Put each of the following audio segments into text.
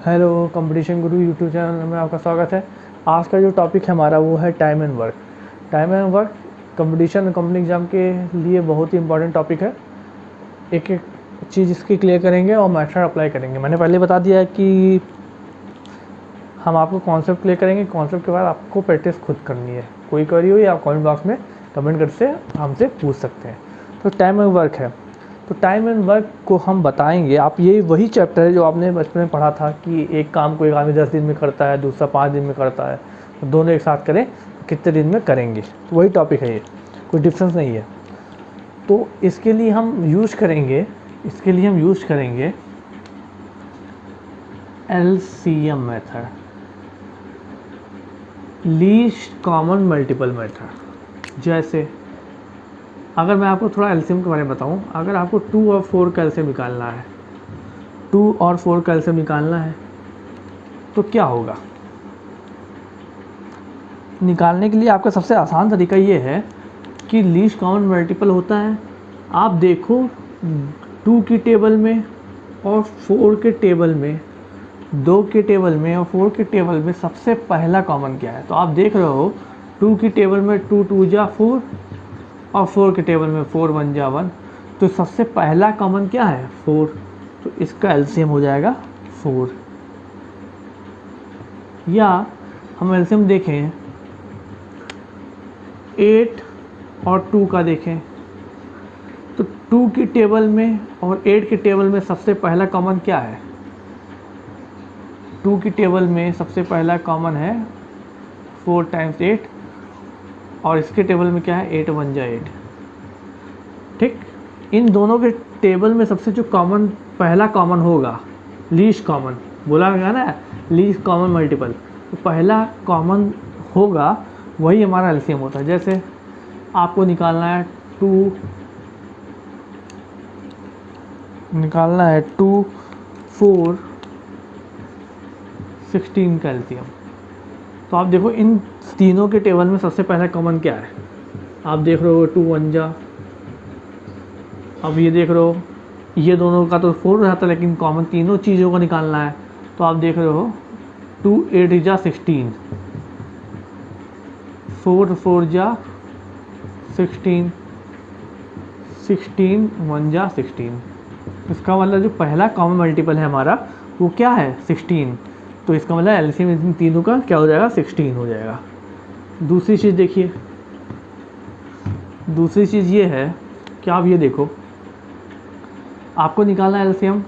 Hello, competition गुरु YouTube channel में आपका स्वागत है। आज का जो टॉपिक है हमारा वो है time and work. Time and work competition और कंपनी एग्ज़ाम के लिए बहुत ही इंपॉर्टेंट टॉपिक है। एक एक चीज़ इसकी क्लियर करेंगे और मेथड अप्लाई करेंगे। मैंने पहले बता दिया है कि हम आपको कॉन्सेप्ट क्लियर करेंगे, कॉन्सेप्ट के बाद आपको प्रैक्टिस खुद करनी है। कोई क्वेरी हो या आप कमेंट बॉक्स में कमेंट करके हमसे पूछ सकते हैं। तो टाइम एंड वर्क है, तो टाइम एंड वर्क को हम बताएंगे। आप ये वही चैप्टर है जो आपने बचपन में पढ़ा था कि एक काम को एक आदमी 10 दिन में करता है, दूसरा 5 दिन में करता है, तो दोनों एक साथ करें तो कितने दिन में करेंगे। तो वही टॉपिक है, ये कोई डिफरेंस नहीं है। तो इसके लिए हम यूज़ करेंगे LCM method, least common multiple method. जैसे अगर मैं आपको थोड़ा एलसीएम के बारे में बताऊं, अगर आपको 2 और 4 का एलसीएम निकालना है, 2 और 4 का एलसीएम निकालना है तो क्या होगा। निकालने के लिए आपका सबसे आसान तरीका ये है कि लीस्ट कॉमन मल्टीपल होता है। आप देखो 2 की टेबल में और 4 के टेबल में, 2 के टेबल में और 4 के टेबल में सबसे पहला कॉमन क्या है। तो आप देख रहे हो 2 की टेबल में 2 2 जा 4 और 4 के टेबल में 4 1 जा 1, तो सबसे पहला कॉमन क्या है 4, तो इसका एलसीएम हो जाएगा 4। या हम एलसीएम देखें 8 और 2 का देखें, तो 2 की टेबल में और 8 के टेबल में सबसे पहला कॉमन क्या है। 2 की टेबल में सबसे पहला कॉमन है 4 टाइम्स 8 और इसके टेबल में क्या है 8 1 जा 8। ठीक, इन दोनों के टेबल में सबसे जो कॉमन पहला कॉमन होगा, लीस्ट कॉमन बोला गया ना, लीस्ट कॉमन मल्टीपल, तो पहला कॉमन होगा वही हमारा एलसीएम होता है। जैसे आपको निकालना है 2 4 16 का एलसीएम। तो आप देखो इन तीनों के टेबल में सबसे पहला कॉमन क्या है। आप देख रहे हो 2 1 जा, अब ये देख रहे हो ये दोनों का तो 4 रहता है, लेकिन कॉमन तीनों चीज़ों को निकालना है। तो आप देख रहे हो 2 8 जा 16, 4 4 जा 16, 16 1 जा 16। इसका मतलब जो पहला कॉमन मल्टीपल है हमारा वो क्या है 16। तो इसका मतलब एलसीएम इन तीनों का क्या हो जाएगा 16 हो जाएगा। दूसरी चीज़ देखिए, दूसरी चीज़ ये है कि आप ये देखो, आपको निकालना है एलसीएम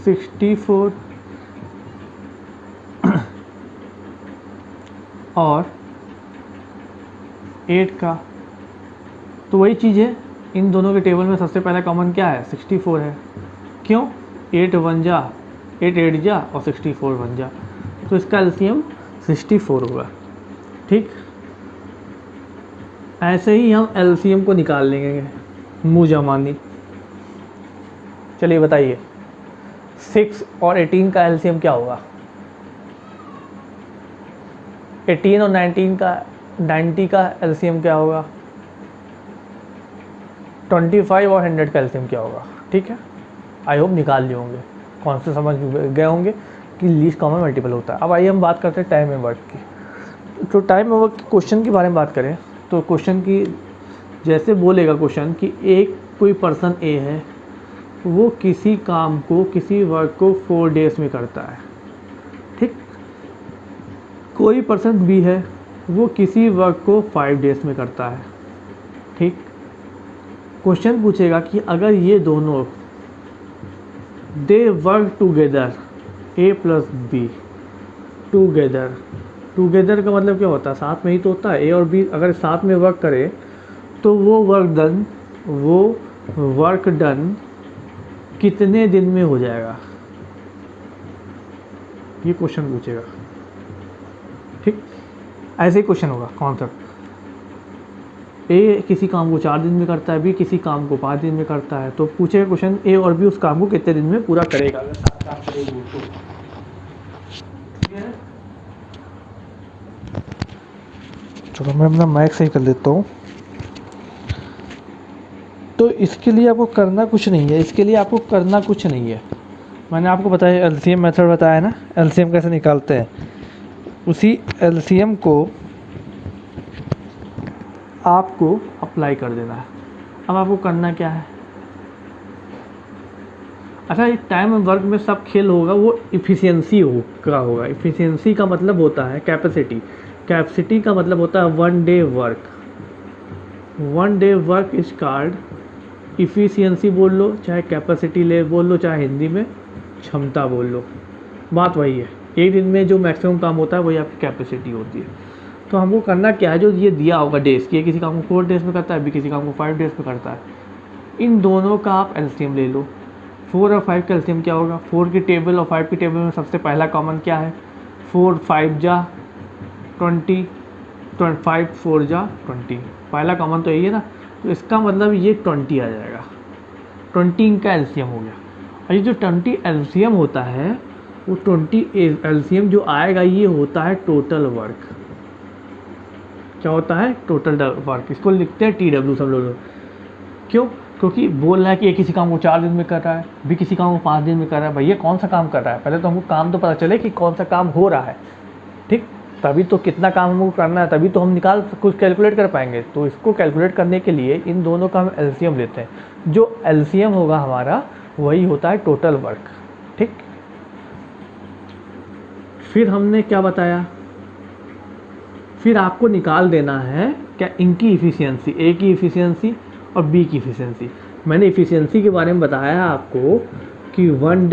64 और 8 का। तो वही चीज़ है, इन दोनों के टेबल में सबसे पहला कॉमन क्या है 64 है। क्यों 8 1 जा 8 8 जा और 64 1 जा, तो इसका एलसीएम 64 होगा। ठीक, ऐसे ही हम एलसीएम को निकाल लेंगे मुँह जमानी। चलिए बताइए 6 और 18 का एलसीएम क्या होगा। 18 और 90 का एलसीएम क्या होगा। 25 और 100 का एलसीएम क्या होगा। ठीक है, आई होप निकाल लिए होंगे, कॉन्सेप्ट समझ गए होंगे कि लीस्ट कॉमन मल्टीपल होता है। अब आइए हम बात करते हैं टाइम एंड वर्क की। तो टाइम एंड वर्क के क्वेश्चन के बारे में बात करें तो क्वेश्चन की जैसे बोलेगा क्वेश्चन कि एक कोई पर्सन ए है, वो किसी काम को, किसी वर्क को 4 डेज में करता है। ठीक, कोई पर्सन बी है, वो किसी वर्क को 5 डेज में करता है। ठीक, क्वेश्चन पूछेगा कि अगर ये दोनों they work together A plus be together, together का मतलब क्या होता है साथ में ही तो होता है। ए और बी अगर साथ में वर्क करे तो वो वर्क डन कितने दिन में हो जाएगा, ये क्वेश्चन पूछेगा। ठीक, ऐसे ही क्वेश्चन होगा कॉन्सेप्ट। ए किसी काम को 4 दिन में करता है, बी किसी काम को 5 दिन में करता है, तो पूछेगा क्वेश्चन ए और बी उस काम को कितने दिन में पूरा करेगा अगर साथ काम करेगी तो। चलो मैं अपना माइक सही कर लेता हूँ। तो इसके लिए आपको करना कुछ नहीं है, मैंने आपको बताया एलसीएम मेथड बताया ना, एलसीएम कैसे निकालते हैं, उसी एलसीएम को आपको अप्लाई कर देना है। अब आपको करना क्या है, अच्छा ये टाइम एंड वर्क में सब खेल होगा वो इफ़िशियंसी का होगा। इफ़िशियंसी का मतलब होता है कैपेसिटी, कैपेसिटी का मतलब होता है one day work, one day work is called efficiency बोल लो, चाहे कैपेसिटी ले बोल लो, चाहे हिंदी में क्षमता बोल लो, बात वही है। एक दिन में जो मैक्सिमम काम होता है वही आपकी कैपेसिटी होती है। तो हमको करना क्या है, जो ये दिया होगा डेज की, किसी काम को 4 डेज में करता है, अभी किसी काम को 5 डेज में करता है, इन दोनों का आप एलसीएम ले लो। 4 और 5 का एलसीएम क्या होगा, 4 की टेबल और 5 की टेबल में सबसे पहला कॉमन क्या है, 4 5 जा 20, 5 4 जा 20, पहला कॉमन तो यही है ना, तो इसका मतलब ये 20 आ जाएगा, 20 इनका एलसीएम हो गया। और ये जो 20 एलसीएम होता है, वो 20 एलसीएम जो आएगा ये होता है टोटल वर्क। क्या होता है, टोटल वर्क, इसको लिखते हैं TW सब लोग। क्यों, क्योंकि बोल रहा है कि ये किसी काम को 4 दिन में कर रहा है, भी किसी काम को 5 दिन में कर रहा है, भैया कौन सा काम कर रहा है, पहले तो हमको काम तो पता चले कि कौन सा काम हो रहा है, ठीक, तभी तो कितना काम हमको करना है, तभी तो हम निकाल कुछ कैलकुलेट कर पाएंगे। तो इसको कैलकुलेट करने के लिए इन दोनों का हम एलसीएम लेते हैं, जो एलसीएम होगा हमारा वही होता है टोटल वर्क, ठीक। फिर हमने क्या बताया, फिर आपको निकाल देना है क्या, इनकी इफ़िशियंसी, ए की इफ़िशियंसी और बी की इफ़िशियंसी। मैंने इफ़िशियंसी के बारे में बताया आपको कि वन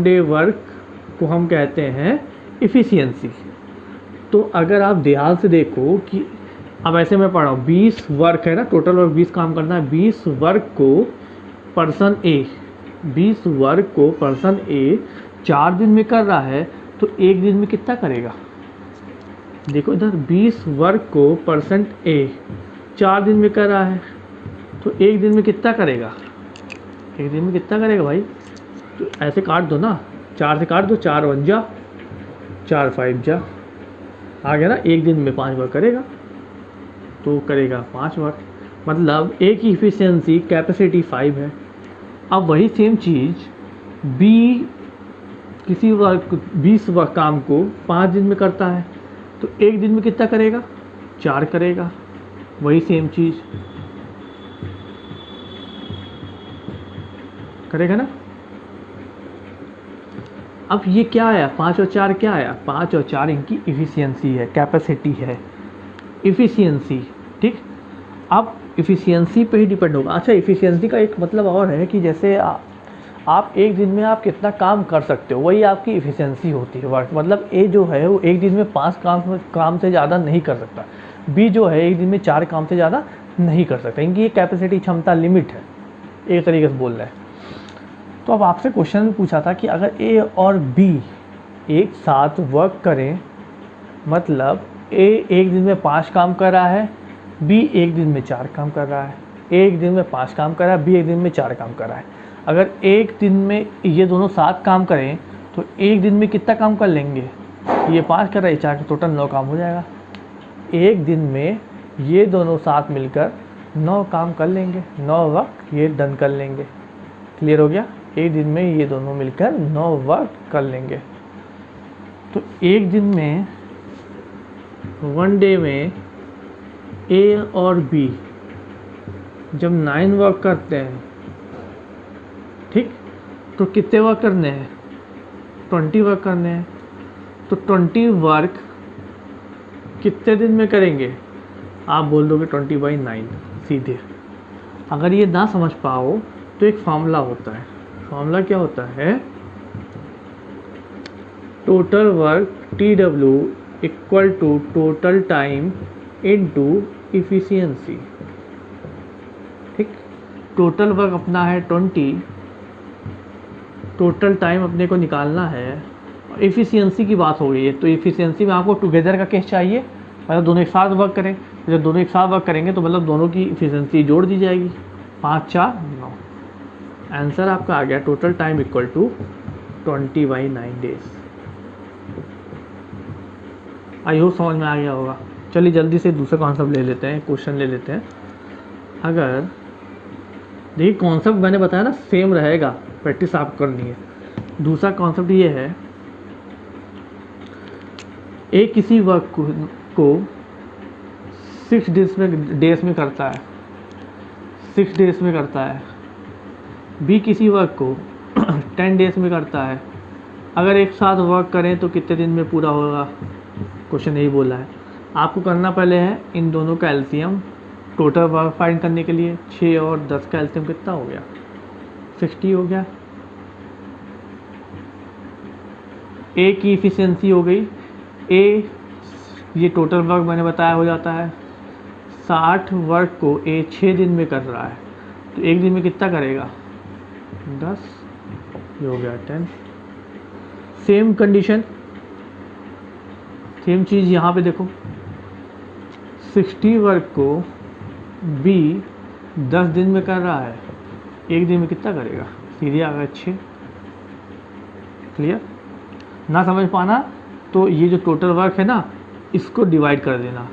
डे वर्क को हम कहते हैं इफ़िशियंसी। तो अगर आप ध्यान से देखो कि अब ऐसे मैं पढ़ रहा हूँ, 20 वर्क है ना, टोटल वर्क 20 काम करना है, 20 वर्क को पर्सन ए, 20 वर्क को पर्सन ए 4 दिन में कर रहा है, तो एक दिन में कितना करेगा, देखो इधर 20 वर्क को परसेंट ए 4 दिन में कर रहा है, तो एक दिन में कितना करेगा, एक दिन में कितना करेगा भाई, तो ऐसे काट दो ना, 4 से काट दो, 4 1 जा 4 5 जा, आ गया ना, एक दिन में 5 वर्क करेगा, तो करेगा 5 वर्क, मतलब ए की इफ़िशियंसी कैपेसिटी 5 है। अब वही सेम चीज़ बी किसी वर्क 20 वर्क काम को 5 दिन में करता है, तो एक दिन में कितना करेगा, 4 करेगा, वही सेम चीज़ करेगा ना। अब ये क्या आया, 5 और 4 क्या आया, 5 और 4 इनकी इफ़िशियंसी है, कैपेसिटी है, इफ़िशियंसी, ठीक। अब इफ़िशियंसी पे ही डिपेंड होगा। अच्छा, इफ़िशियंसी का एक मतलब और है कि जैसे आप एक दिन में आप कितना काम कर सकते हो, वही आपकी इफ़िशियंसी होती है वर्क। मतलब ए जो है वो एक दिन में 5 काम से ज़्यादा नहीं कर सकता, बी जो है एक दिन में 4 काम से ज़्यादा नहीं कर सकता, इनकी ये कैपेसिटी क्षमता लिमिट है, एक तरीके से बोल रहे हैं। तो अब आपसे क्वेश्चन पूछा था कि अगर ए और बी एक साथ वर्क करें, मतलब ए एक दिन में 5 काम कर रहा है, बी एक दिन में 4 काम कर रहा है, एक दिन में 5 काम कर रहा है, बी एक दिन में 4 काम कर रहा है। अगर एक दिन में ये दोनों 7 काम करें तो एक दिन में कितना काम कर लेंगे, ये 5 कर रहा है, 4 टोटल 9 काम हो जाएगा। एक दिन में ये दोनों साथ मिलकर 9 काम कर लेंगे, 9 वर्क ये डन कर लेंगे। क्लियर हो गया, एक दिन में ये दोनों मिलकर 9 वर्क कर लेंगे। तो एक दिन में, वन डे में ए और बी जब 9 वर्क करते हैं, ठीक, तो कितने वर्क करने हैं, 20 वर्क करने हैं। तो 20 वर्क कितने दिन में करेंगे, आप बोल दोगे 20/9 सीधे। अगर ये ना समझ पाओ तो एक फार्मूला होता है, फार्मूला क्या होता है, total work TW equal to total time into efficiency, ठीक। टोटल वर्क अपना है 20, टोटल टाइम अपने को निकालना है, और इफ़िशियंसी की बात हो गई है, तो इफ़िशियंसी में आपको टुगेदर का केस चाहिए, मतलब दोनों एक साथ वर्क करें। जब दोनों एक साथ वर्क करेंगे तो मतलब दोनों की इफ़िशियंसी जोड़ दी जाएगी, 5 4 9। आंसर आपका आ गया total time equal to 20/9 days. I hope समझ में आ गया होगा। चलिए जल्दी से दूसरा कॉन्सेप्ट ले लेते हैं, क्वेश्चन ले लेते हैं। अगर देखिए कॉन्सेप्ट मैंने बताया ना सेम रहेगा, प्रैक्टिस आप करनी है। दूसरा कॉन्सेप्ट ये है, एक किसी वर्क को 6 डेज में करता है, 6 डेज में करता है। बी किसी वर्क को 10 डेज में करता है। अगर एक साथ वर्क करें तो कितने दिन में पूरा होगा, क्वेश्चन यही बोला है। आपको करना पहले है इन दोनों का एलसीएम, टोटल वर्क फाइंड करने के लिए 6 और 10 का एलसीएम कितना हो गया, 60 हो गया। ए की इफ़िशियंसी हो गई, ए ये टोटल वर्क मैंने बताया हो जाता है, 60 वर्क को ए 6 दिन में कर रहा है, तो एक दिन में कितना करेगा, 10, ये हो गया 10। सेम कंडीशन, सेम चीज़ यहाँ पे देखो, 60 वर्क को बी 10 दिन में कर रहा है, एक दिन में कितना करेगा, सीधे आ गया 6। क्लियर? ना समझ पाना तो ये जो टोटल वर्क है ना, इसको डिवाइड कर देना,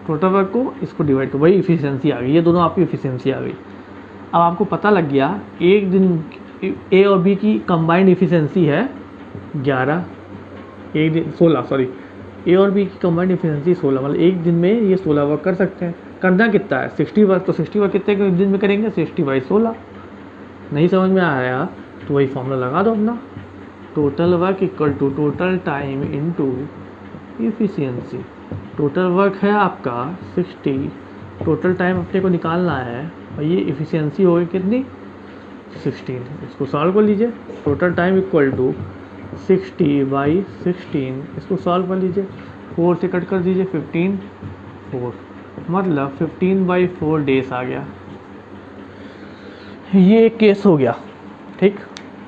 टोटल वर्क को इसको डिवाइड कर, वही इफ़िशियंसी आ गई, ये दोनों आपकी इफ़िशियंसी आ गई। अब आपको पता लग गया एक दिन ए और बी की कंबाइंड इफ़िशियंसी है 11, एक दिन 16, सॉरी, ए और बी की कंबाइंड इफ़िशियंसी 16, मतलब एक दिन में ये 16 वर्क कर सकते हैं। करना कितना है, 60 वर्क, तो 60 वर्क कितने दिन में करेंगे, 60/16। नहीं समझ में आ रहा तो वही फॉर्मूला लगा दो अपना, total work equal to total time into efficiency. Total work है आपका 60, टोटल टाइम अपने को निकालना है, और ये इफ़िशियंसी हो गई कितनी, 16। इसको सॉल्व कर लीजिए, टोटल टाइम इक्वल टू 60/16, इसको सॉल्व कर लीजिए, 4 से कट कर दीजिए, 15, 4, मतलब 15/4 डेज आ गया। ये एक केस हो गया, ठीक।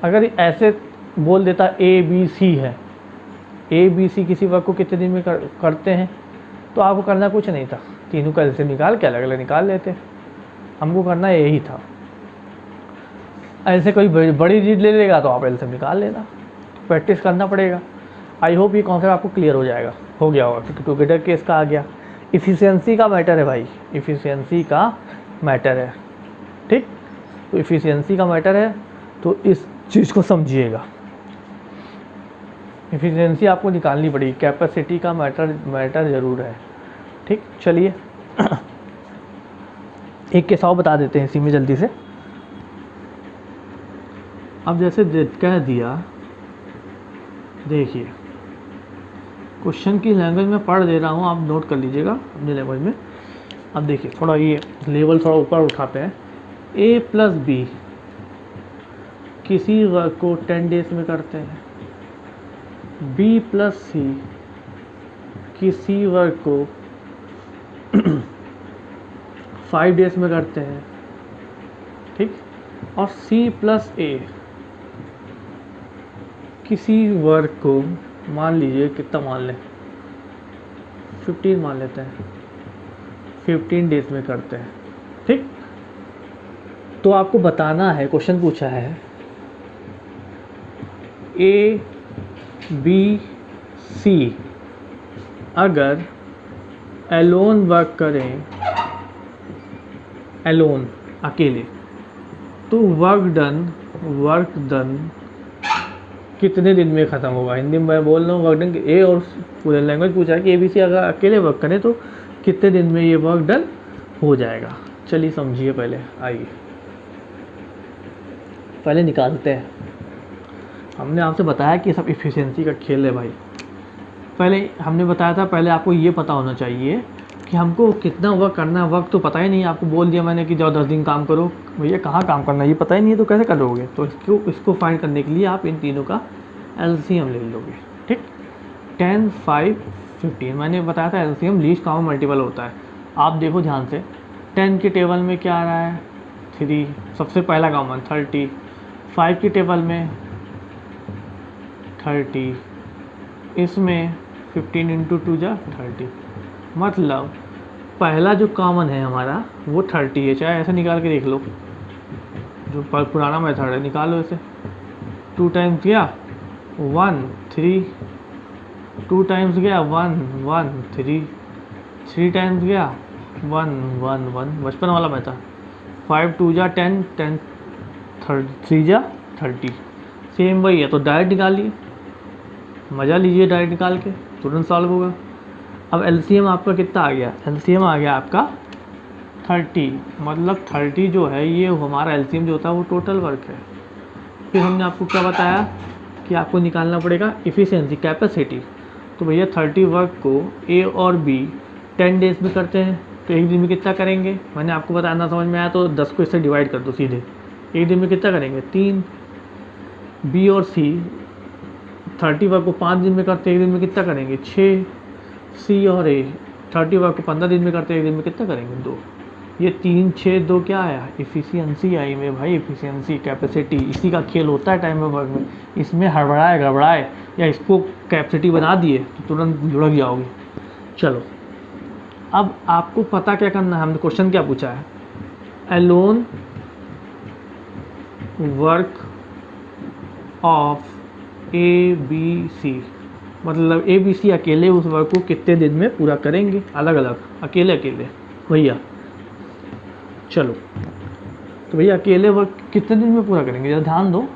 अगर ऐसे बोल देता ए बी सी है, ए बी सी किसी वर्क को कितने दिन में करते हैं, तो आपको करना कुछ नहीं था, तीनों का एलसीएम निकाल के अलग अलग निकाल लेते, हमको करना यही था। ऐसे कोई बड़ी चीज़ ले लेगा तो आप एलसीएम निकाल लेना, प्रैक्टिस करना पड़ेगा। आई होप ये कॉन्सेप्ट आपको क्लियर हो जाएगा, हो गया होगा, क्योंकि टुगेदर केस का आ गया। इफ़िशियंसी का मैटर है भाई, इफ़िशियंसी का मैटर है, ठीक। तो इफ़िशियंसी का मैटर है, तो इस चीज़ को समझिएगा, इफ़िशियंसी आपको निकालनी पड़ेगी, कैपेसिटी का मैटर ज़रूर है, ठीक। चलिए एक केस और बता देते हैं इसी में जल्दी से। अब जैसे कह दिया, देखिए क्वेश्चन की लैंग्वेज में पढ़ दे रहा हूँ, आप नोट कर लीजिएगा अपनी लैंग्वेज में। अब देखिए थोड़ा ये लेवल थोड़ा ऊपर उठाते हैं। ए प्लस बी किसी वर्क को 10 डेज में करते हैं, बी प्लस सी किसी वर्क को 5 डेज में करते हैं, ठीक। और सी प्लस ए किसी वर्क को मान लीजिए, कितना मान लें, 15 मान लेते हैं, 15 डेज में करते हैं, ठीक। तो आपको बताना है, क्वेश्चन पूछा है ए बी सी अगर एलोन वर्क करें, एलोन अकेले, तो वर्क डन कितने दिन में ख़त्म होगा। हिंदी में मैं बोल रहा हूँ वर्क डन, ए और पूरे लैंग्वेज पूछा है कि ए बी सी अगर अकेले वर्क करें तो कितने दिन में ये वर्क डन हो जाएगा। चलिए समझिए, पहले आइए पहले निकालते हैं। हमने आपसे बताया कि सब इफ़िशियंसी का खेल है भाई। पहले हमने बताया था, पहले आपको ये पता होना चाहिए कि हमको कितना वर्क करना है। वर्क तो पता ही नहीं, आपको बोल दिया मैंने कि जाओ 10 दिन काम करो, भैया कहाँ काम करना है ये पता ही नहीं है, तो कैसे करोगे। तो इसको फाइंड करने के लिए आप इन तीनों का एलसीएम ले लोगे, ठीक। 10, 5, 15 मैंने बताया था एलसीएम लीस्ट कॉमन मल्टीपल होता है। आप देखो ध्यान से, 10 के टेबल में क्या आ रहा है, 3, सबसे पहला कॉमन 30, 5 के टेबल में 30, इसमें 15 इंटू 2 जा 30, मतलब पहला जो कॉमन है हमारा वो 30 है। चाहे ऐसे निकाल के देख लो, जो पुराना मेथड है निकाल लो इसे। 2 टाइम्स गया 1, 3, 2 टाइम्स गया 1, 1, 3, 3 टाइम्स गया 1, 1, 1, बचपन वाला मेथड। 5 2 जा 10, 10 3 जा 30, सेम वही है, तो डायरेक्ट निकालिए, मज़ा लीजिए डायरेक्ट निकाल के, तुरंत सॉल्व होगा। अब एलसीएम आपका कितना आ गया, एलसीएम आ गया आपका 30, मतलब 30 जो है ये हमारा एलसीएम जो होता है वो टोटल वर्क है। फिर हमने आपको क्या बताया कि आपको निकालना पड़ेगा इफ़िशियंसी, कैपेसिटी। तो भैया 30 वर्क को ए और बी 10 डेज में करते हैं, तो एक दिन में कितना करेंगे, मैंने आपको बताया ना, समझ में आया तो 10 को इससे डिवाइड कर दो सीधे, एक दिन में कितना करेंगे 3। बी और सी 30 वर्क को 5 दिन में करते हैं, एक दिन में कितना करेंगे 6। सी और ए 30 वर्क को 15 दिन में करते हैं, एक दिन में कितना करेंगे 2। ये 3 6 2 क्या आया, इफ़िशियंसी आई में भाई, इफ़िशियंसी कैपेसिटी, इसी का खेल होता है टाइम ऑफ वर्क में। इसमें हड़बड़ाए गड़बड़ाए या इसको कैपेसिटी बना दिए तो तुरंत लुढ़क जाओगे। चलो अब आपको पता क्या करना है, हमने क्वेश्चन क्या पूछा है, alone work of A B C, मतलब ए बी सी अकेले उस वर्क को कितने दिन में पूरा करेंगे, अलग अलग अकेले अकेले भैया। चलो तो भैया अकेले वर्क कितने दिन में पूरा करेंगे, जरा ध्यान दो,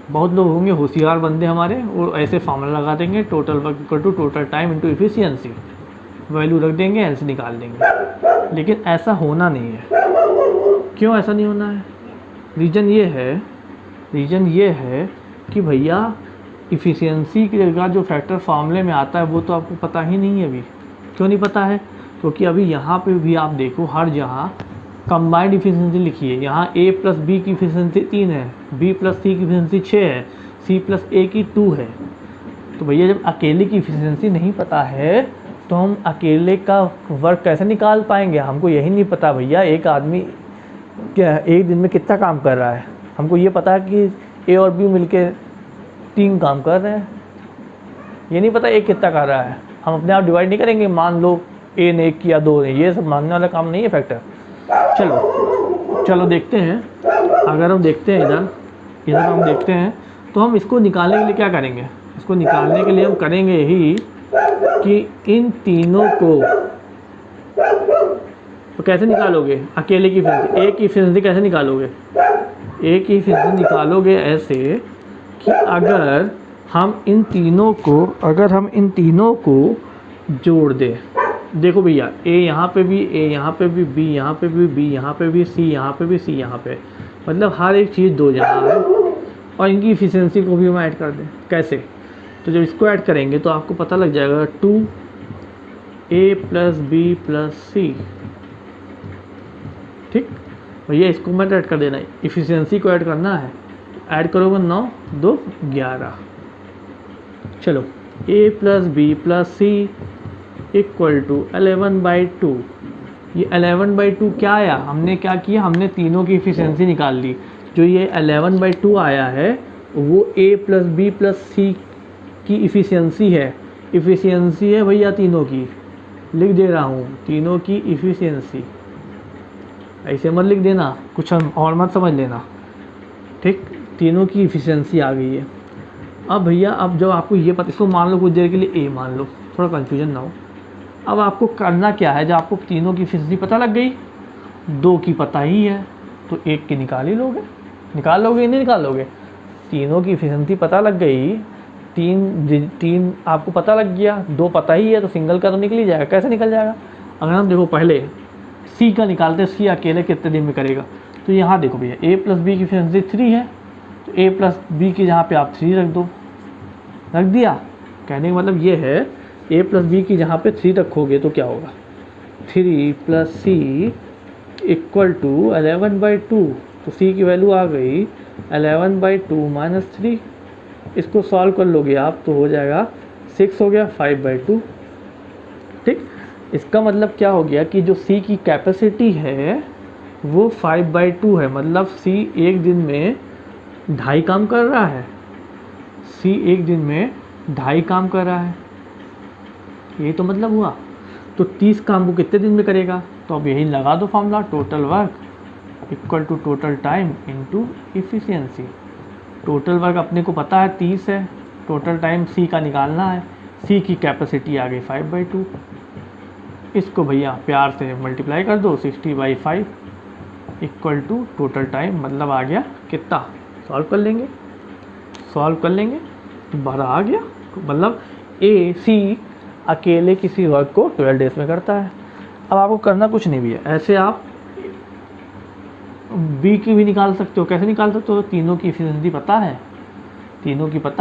बहुत लोग होंगे होशियार बंदे हमारे, और ऐसे फार्मूला लगा देंगे, total work equal to total time into efficiency, value रख देंगे, एल्स निकाल देंगे। लेकिन ऐसा होना नहीं है। क्यों ऐसा नहीं होना है, रीज़न ये है कि भैया इफ़िशियंसी का जो फैक्टर फार्मूले में आता है वो तो आपको पता ही नहीं है अभी। क्यों नहीं पता है, क्योंकि अभी यहाँ पे भी आप देखो हर जहाँ कंबाइंड इफिशियंसी लिखी है, यहाँ a प्लस बी की इफिशियंसी 3 है, b प्लस सी की इफिशियंसी 6 है, c प्लस a की 2 है। तो भैया जब अकेले की इफिशियंसी नहीं पता है तो हम अकेले का वर्क कैसे निकाल पाएंगे, हमको यही नहीं पता भैया एक आदमी क्या एक दिन में कितना काम कर रहा है, हमको ये पता है कि a और b मिलके 3 काम कर रहे हैं, ये नहीं पता a कितना कर रहा है। हम अपने आप डिवाइड नहीं करेंगे, मान लो a ने 1 किया 2 ने, ये सब मानने वाला काम नहीं है फैक्टर। चलो देखते हैं, अगर हम देखते हैं इधर हम देखते हैं तो हम इसको निकालने के लिए क्या करेंगे, इसको निकालने के लिए हम करेंगे यही कि इन तीनों को तो कैसे निकालोगे, अकेले की इफिशियंसी, एक की इफिशियंसी कैसे निकालोगे, एक की इफिशियंसी निकालोगे ऐसे कि अगर हम इन तीनों को जोड़ दें। देखो भैया a यहाँ पे भी, a यहाँ पे भी, b यहाँ पे भी, b यहाँ पे भी, c यहाँ पे भी, c यहाँ पे, मतलब हर एक चीज़ 2 जगह है, और इनकी इफिशियंसी को भी हम ऐड कर दें। कैसे, तो जब इसको ऐड करेंगे तो आपको पता लग जाएगा 2a प्लस बी प्लस सी, ठीक भैया इसको मत ऐड कर देना, इफिशियंसी को ऐड करना है। ऐड करोगे 9 2 11, चलो a plus B plus C equal to 11/2। ये 11/2 क्या आया, हमने क्या किया, हमने तीनों की इफिशियंसी निकाल ली। जो ये 11/2 आया है वो a प्लस बी प्लस सी की इफिशियंसी है भैया, तीनों की लिख दे रहा हूँ, तीनों की इफिशियंसी। ऐसे मत लिख देना, कुछ और मत समझ लेना, ठीक, तीनों की इफिशियंसी आ गई है। अब भैया अब जब आपको ये पता, इसको मान लो कुछ देर के लिए a मान लो, थोड़ा कन्फ्यूजन ना हो। अब आपको करना क्या है, जब आपको तीनों की इफिशियंसी पता लग गई, 2 की पता ही है तो 1 की निकाल लोगे नहीं निकालोगे, तीनों की इफिशियंसी पता लग गई, 3 आपको पता लग गया, 2 पता ही है तो सिंगल का तो निकल ही जाएगा। कैसे निकल जाएगा, अगर हम देखो पहले सी का निकालते, सी अकेले कितने दिन में करेगा, तो यहाँ देखो भैया a प्लस बी की इफिशियंसी 3 है, तो a प्लस बी की जहाँ पे आप 3 रख दिया। कहने का मतलब ये है a प्लस बी की जहाँ पे 3 रखोगे तो क्या होगा, 3 प्लस सी इक्वल टू 11/2, तो c की वैल्यू आ गई 11/2 माइनस 3। इसको सॉल्व कर लोगे आप तो हो जाएगा 6 हो गया 5/2, ठीक। इसका मतलब क्या हो गया कि जो c की कैपेसिटी है वो 5/2 है, मतलब c एक दिन में 2.5 काम कर रहा है, c एक दिन में 2.5 काम कर रहा है, यही तो मतलब हुआ। तो 30 काम को कितने दिन में करेगा, तो अब यही लगा दो formula, total work equal to total time into efficiency. Total work अपने को पता है 30 है, टोटल टाइम c का निकालना है, c की कैपेसिटी आ गई 5/2। इसको भैया प्यार से मल्टीप्लाई कर दो 60/5, इक्वल टू टोटल टाइम, मतलब आ गया कितना, सॉल्व कर लेंगे तो 12 आ गया। मतलब ए सी अकेले किसी वर्क को 12 डेज में करता है। अब आपको करना कुछ नहीं भी है, ऐसे आप बी की भी निकाल सकते हो। कैसे निकाल सकते हो, तीनों की एफिशिएंसी पता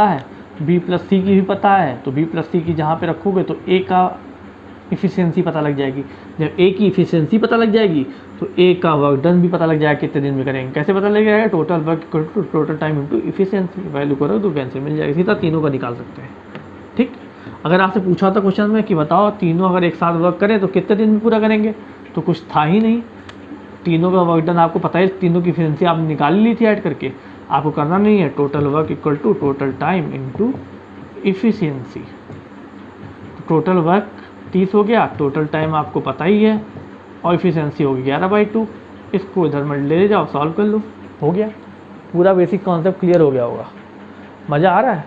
है, बी प्लस सी की भी पता है, तो बी प्लस सी की जहाँ पे रखोगे तो ए का इफ़िशियंसी पता लग जाएगी। जब ए की इफ़िशियंसी पता लग जाएगी तो ए का वर्क डन भी पता लग जाएगा कितने दिन में करेंगे। कैसे पता लग जाएगा, total work equal to total time into efficiency, value करो तो कैंसिल मिल जाएगी। सीधा तीनों का निकाल सकते हैं। ठीक, अगर आपसे पूछा होता क्वेश्चन में कि बताओ तीनों अगर एक साथ वर्क करें तो कितने दिन में पूरा करेंगे, तो कुछ था ही नहीं। तीनों का वर्क डन आपको पता है, तीनों की इफ़िशियंसी आपने निकाल ली थी ऐड करके, आपको करना नहीं है। Total work equal to total time into efficiency. Total work 30 हो गया, टोटल टाइम आपको पता ही है, और इफ़िशियंसी होगी 11/2। इसको इधर में ले जाओ, सॉल्व कर लो, हो गया। पूरा बेसिक कॉन्सेप्ट क्लियर हो गया होगा। मज़ा आ रहा है,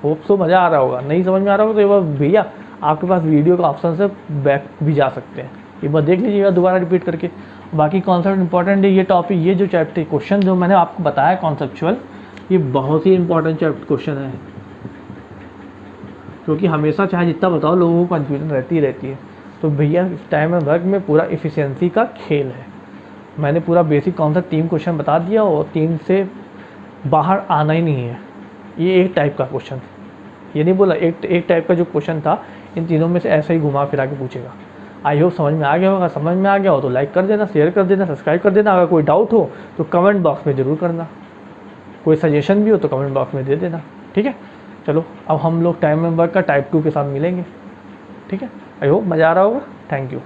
होप सो मज़ा आ रहा होगा। नहीं समझ में आ रहा होगा तो एक बार भैया आपके पास वीडियो का ऑप्शन से बैक भी जा सकते हैं, एक बार देख लीजिएगा दोबारा रिपीट करके। बाकी कॉन्सेप्ट इंपॉर्टेंट है, ये टॉपिक, ये जो चैप्टर क्वेश्चन जो मैंने आपको बताया कॉन्सेप्चुअल, ये बहुत ही इंपॉर्टेंट क्वेश्चन है, क्योंकि हमेशा चाहे जितना बताओ लोगों को कन्फ्यूजन रहती है। तो भैया टाइम एंड वर्क में पूरा इफ़िशियंसी का खेल है। मैंने पूरा बेसिक कॉन्सेप्ट 3 क्वेश्चन बता दिया, और 3 से बाहर आना ही नहीं है। ये एक टाइप का क्वेश्चन, ये नहीं बोला एक टाइप का जो क्वेश्चन था, इन तीनों में से ऐसा ही घुमा फिरा के पूछेगा। आई होप समझ में आ गया होगा। समझ में आ गया हो तो लाइक कर देना, शेयर कर देना, सब्सक्राइब कर देना। अगर कोई डाउट हो तो कमेंट बॉक्स में ज़रूर करना, कोई सजेशन भी हो तो कमेंट बॉक्स में दे देना। ठीक है, चलो अब हम लोग टाइम एंड वर्क का टाइप 2 के साथ मिलेंगे। ठीक है, आई होप मज़ा आ रहा होगा। Thank you.